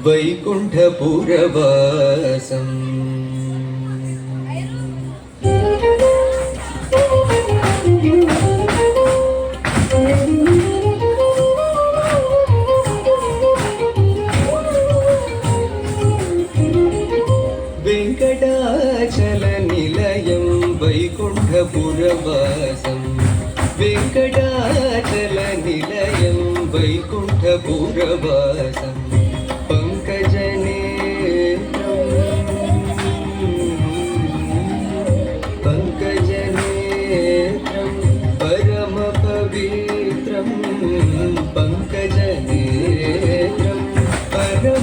वैकुण्ठपुरवासम् वेङ्कटाचलनिलयं वैकुण्ठपुरवासं वेङ्कटाचलनिलयं वैकुण्ठपुरवासं पङ्कजनेत्रं परमपवित्रं पङ्कजनेत्रं परमपवित्रं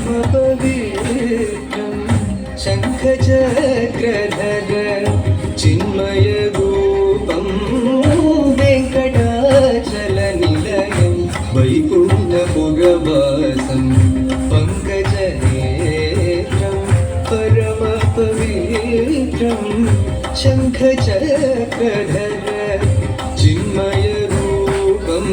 शङ्खचक्रधर चिन्मयरूपं वेङ्कटाचलनिलयं वैकुण्ठपुरवासं पङ्कजनेत्रं परमपवित्रं शङ्खचक्रधर चिन्मयरूपं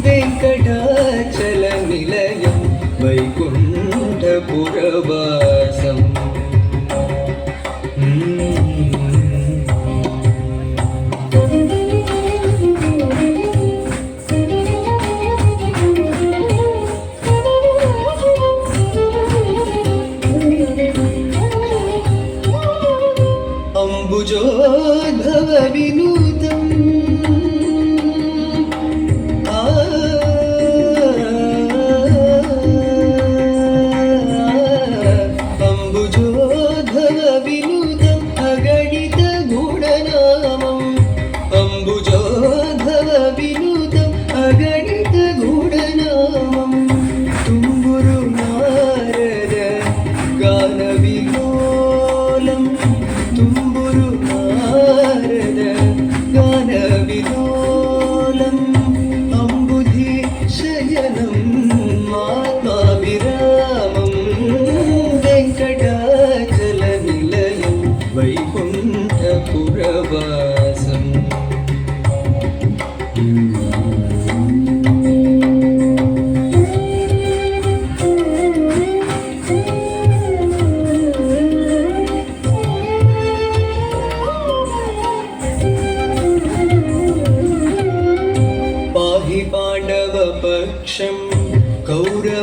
वेङ्कटाचलनिलयं वैकुण्ठपुरवासम् अम्बुजोद्भव विनूतम् अम्बुजोद्भव विनूतम् अगणित गुणनामम् अम्बुजोद्भव विनूतम् अगणित गुणनामम् तुम्बुरु नारद गानविलोलम् तुम्बुरु नारद गानविलोलम् अम्बुधि शयनम् आत्माभिरामम् वेङ्कटाचलनिलयं वैकुण्ठपुरवासम् पाहि पाण्डवपक्षं कौरवमदहरणं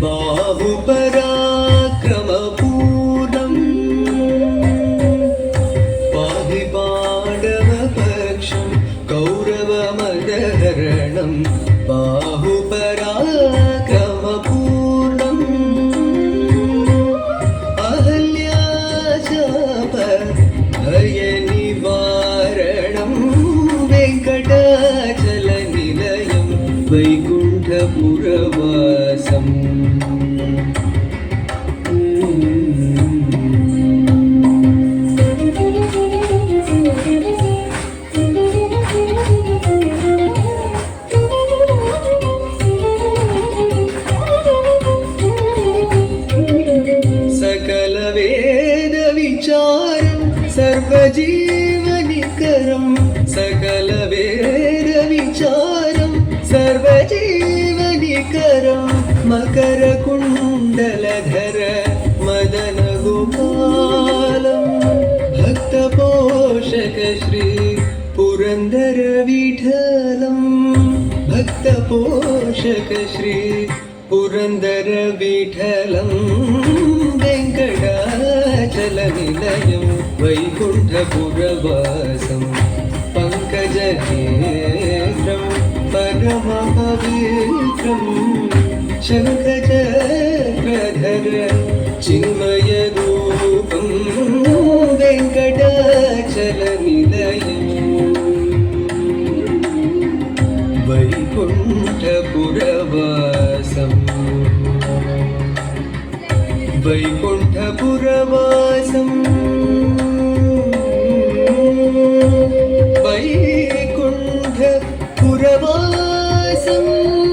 बाहुपराक्रमपूर्णम् पाहि पाण्डवपक्षं कौरवमदहरणं बाहुपराक्रमपूर्णम् अहल्याशाप भयनिवारणं वेङ्कटाचलनिलयं वैकुण्ठपुरवासम् सकलवेदविचारं सर्वजीवनिकरं सकलवेदविचारं सर्वजीवनिकरं मकरकुण्डलधर मदनगोपालं भक्तपोषक श्री पुरन्दरविठलं भक्तपोषक श्री पुरन्दरविठलं वेङ्कटाचलनिलयं वैकुण्ठपुरवासं पङ्कजनेत्रं परमपवित्रं शङ्खचक्रधर चिन्मयरूपं वेङ्कटाचलनिलयं वैकुण्ठपुरवासम् वैकुण्ठपुरवासम् वैकुण्ठपुरवासम्